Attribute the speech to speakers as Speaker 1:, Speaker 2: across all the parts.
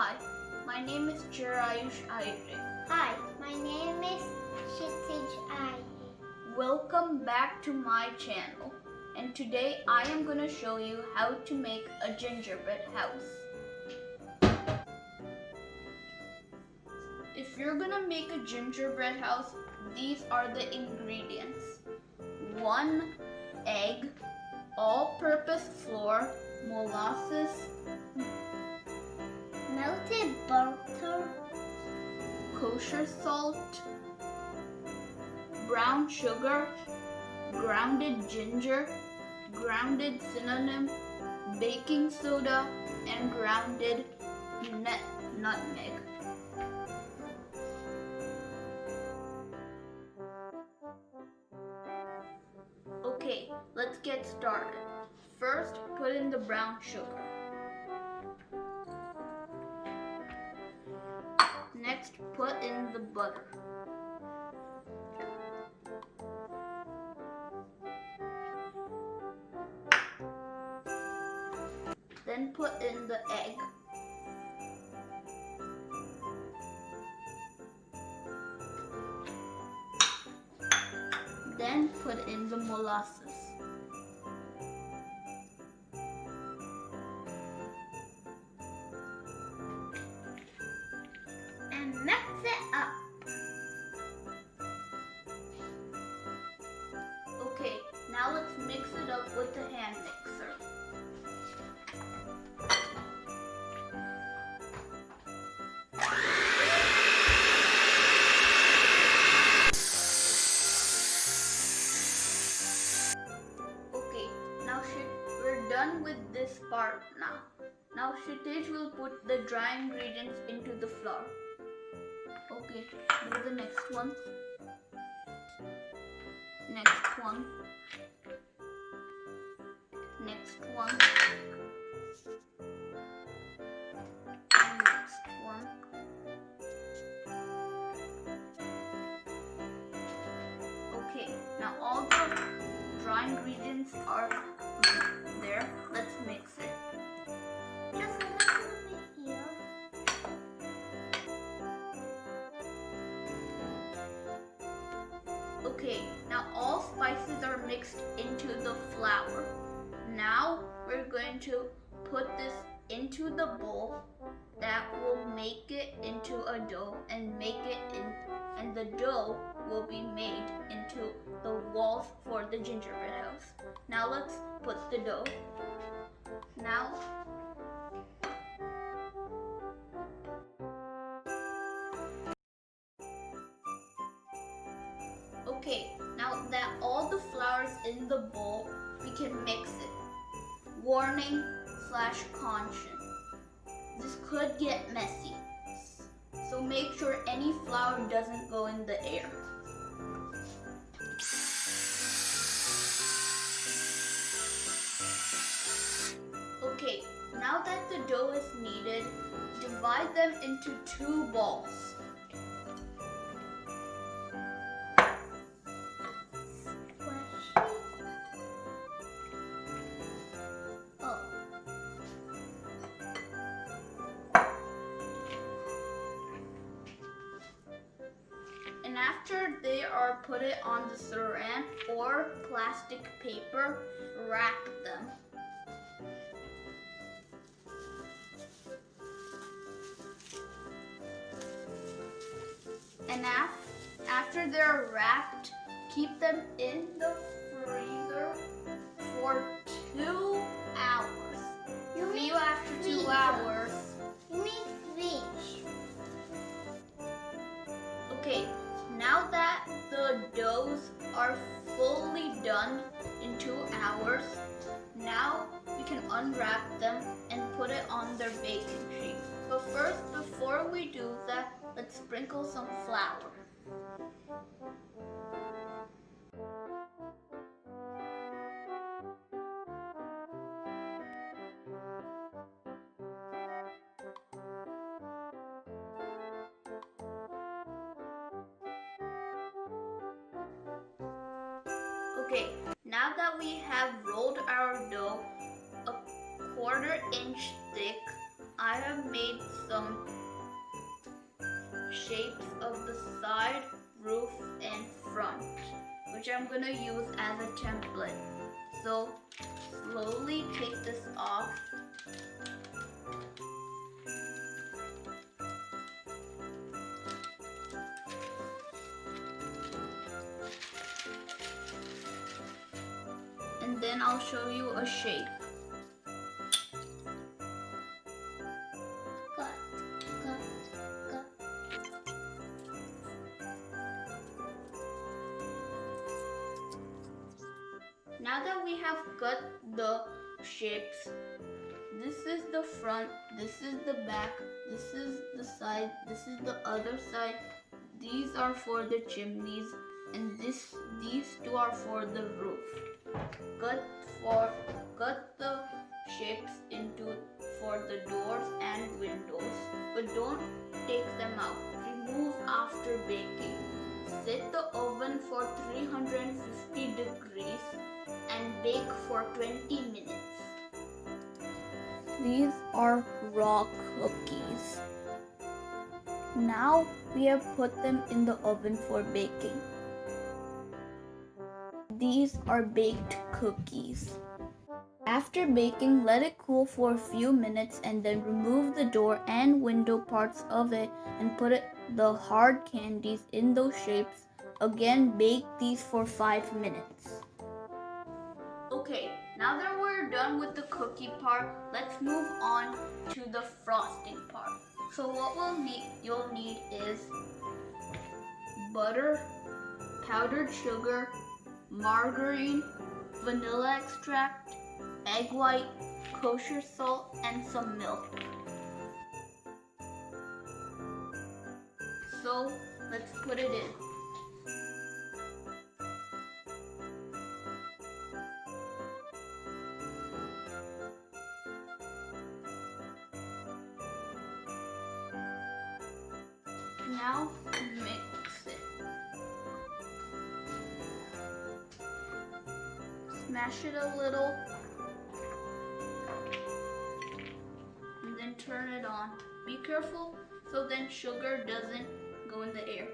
Speaker 1: Hi, my name is Chiraayush and
Speaker 2: Hi, my name is Ksheetij.
Speaker 1: Welcome back to my channel. And today I am going to show you how to make a gingerbread house. If you're going to make a gingerbread house, these are the ingredients. 1 egg, all-purpose flour, molasses,
Speaker 2: Melted butter,
Speaker 1: kosher salt, brown sugar, grounded ginger, grounded cinnamon, baking soda, and grounded nutmeg. Okay, let's get started. First, put in the brown sugar. Next, put in the butter. Then put in the egg. Then put in the molasses.
Speaker 2: and mix it up.
Speaker 1: Okay, now let's mix it up with the hand mixer. Okay, now we're done with this part now. Now Ksheetij will put the dry ingredients into the flour. Okay, do the next one. Next one. Next one. And next one. Okay, now all the dry ingredients are there. Let's mix it.
Speaker 2: Just a little bit here.
Speaker 1: Okay, now all spices are mixed into the flour. Now we're going to put this into the bowl that will make it into a dough and the dough will be made into the walls for the gingerbread house. Now let's put the dough. Now okay, now that all the flour is in the bowl, we can mix it. Warning / caution. This could get messy. So make sure any flour doesn't go in the air. Okay, now that the dough is kneaded, divide them into 2 balls. And after they are put it on the saran or plastic paper, wrap them. And after they're wrapped, keep them in the freezer for 2 hours. See you after 2 hours.
Speaker 2: You mean fridge.
Speaker 1: Okay, now that the doughs are fully done in 2 hours, now we can unwrap them and put it on their baking sheet. But first, before we do that, let's sprinkle some flour. Okay, now that we have rolled our dough a 1/4 inch thick, I have made some shapes of the side, roof, and front, which I'm gonna use as a template. So slowly take this off. And then I'll show you a shape.
Speaker 2: Cut.
Speaker 1: Now that we have cut the shapes, this is the front, this is the back, this is the side, this is the other side. These are for the chimneys, and these two are for the roof. Cut the shapes into for the doors and windows, but don't take them out. Remove after baking. Set the oven for 350 degrees and bake for 20 minutes. These are raw cookies. Now we have put them in the oven for baking. These are baked cookies. After baking, let it cool for a few minutes and then remove the door and window parts of it and put the hard candies in those shapes. Again, bake these for 5 minutes. Okay, now that we're done with the cookie part, let's move on to the frosting part. So what you'll need is butter, powdered sugar, margarine, vanilla extract, egg white, kosher salt, and some milk. So let's put it in. Now mix it. Smash it a little and then turn it on. Be careful so then sugar doesn't go in the air.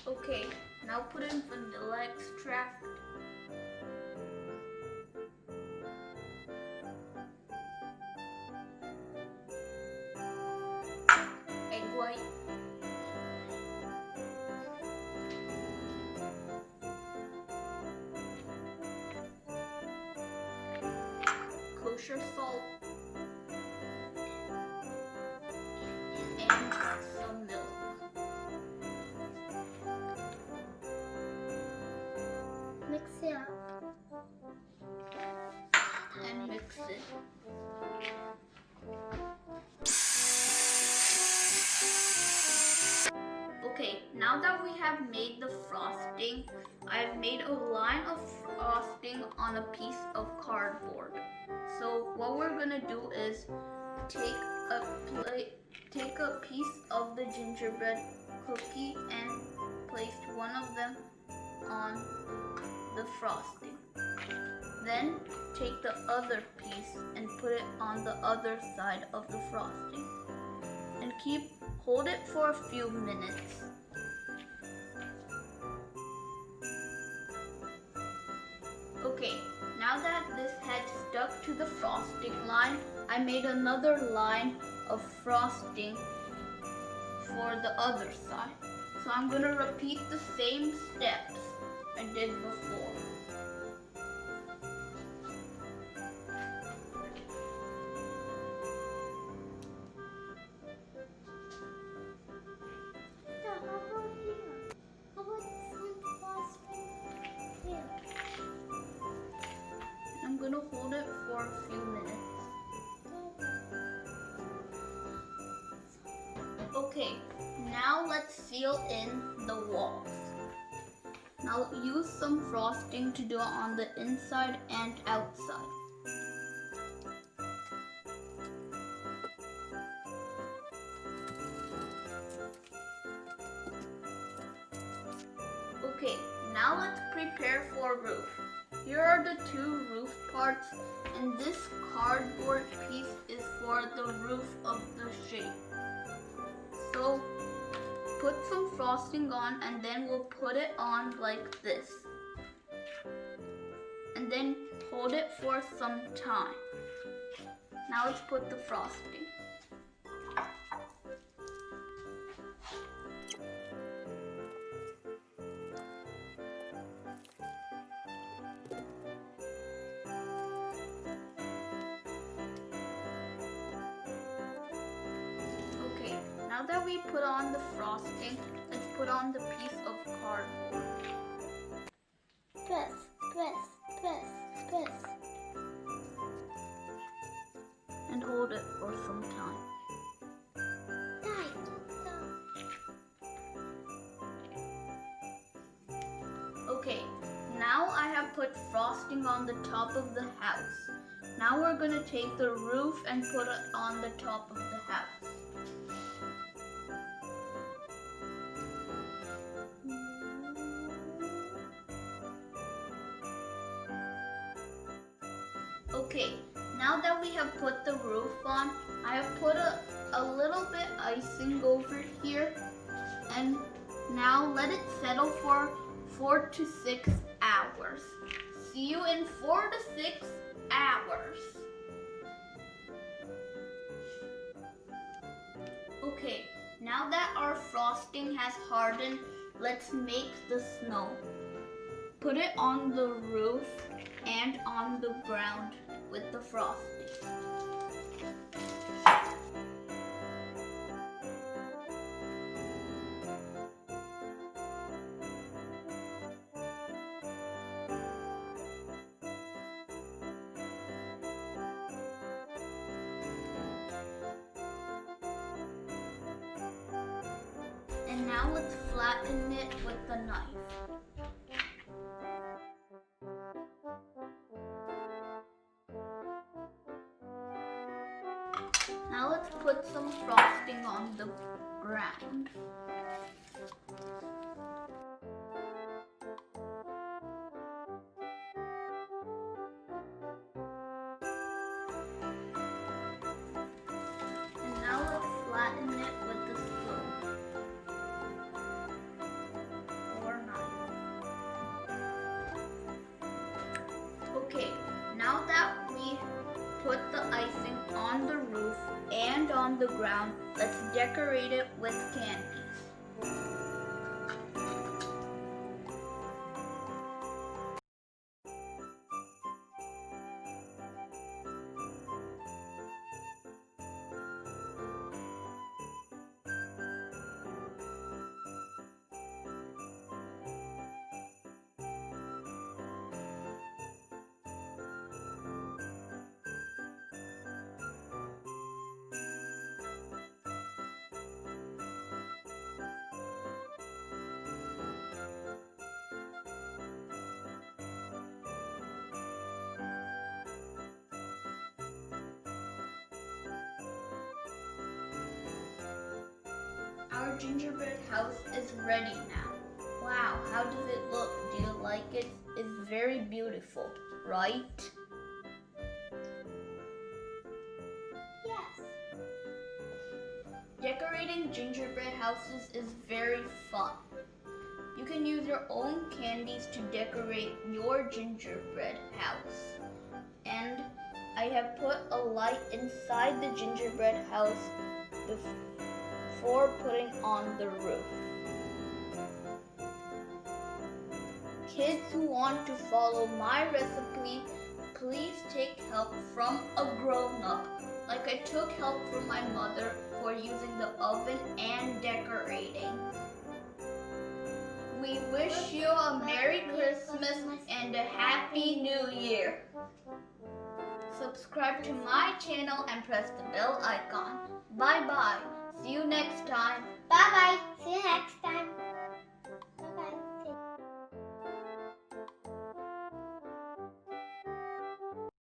Speaker 1: Okay, now put in vanilla extract. Egg white. Kosher salt. And some milk.
Speaker 2: Mix it up.
Speaker 1: And mix it. Okay, now that we have made the frosting, I've made a line of frosting on a piece of cardboard. So what we're gonna do is take a piece of the gingerbread cookie and place one of them on the frosting. Then take the other piece and put it on the other side of the frosting. And hold it for a few minutes. Okay, now that this had stuck to the frosting line, I made another line of frosting for the other side. So I'm going to repeat the same steps I did before. I'm going to hold it for a few minutes. Okay, now let's seal in the walls. Now use some frosting to do it on the inside and outside. Okay, now let's prepare for roof. Here are the two roof parts, and this cardboard piece is for the roof of the shape. So put some frosting on, and then we'll put it on like this. And then hold it for some time. Now let's put the frosting. Okay, now that we put on the frosting, let's put on the piece of cardboard.
Speaker 2: Press, press, press, press.
Speaker 1: And hold it for some time. Okay, now I have put frosting on the top of the house. Now we're going to take the roof and put it on the top of the house. Okay, now that we have put the roof on, I have put a little bit icing over here, and now let it settle for 4 to 6 hours. See you in 4 to 6 hours. Okay, now that our frosting has hardened, let's make the snow. Put it on the roof and on the ground with the frosting. And now let's flatten it with the knife. Now let's put some frosting on the ground. And now let's flatten it with the spoon or knife. Okay, now that we put the icing on the roof and on the ground, let's decorate it with candies. Our gingerbread house is ready now. Wow, how does it look? Do you like it? It's very beautiful, right?
Speaker 2: Yes.
Speaker 1: Decorating gingerbread houses is very fun. You can use your own candies to decorate your gingerbread house. And I have put a light inside the gingerbread house before putting on the roof. Kids who want to follow my recipe, please take help from a grown-up, like I took help from my mother for using the oven and decorating. We wish you a Merry Christmas and a Happy New Year. Subscribe to my channel and press the bell icon. Bye bye. See you next time.
Speaker 2: Bye bye. See you next time.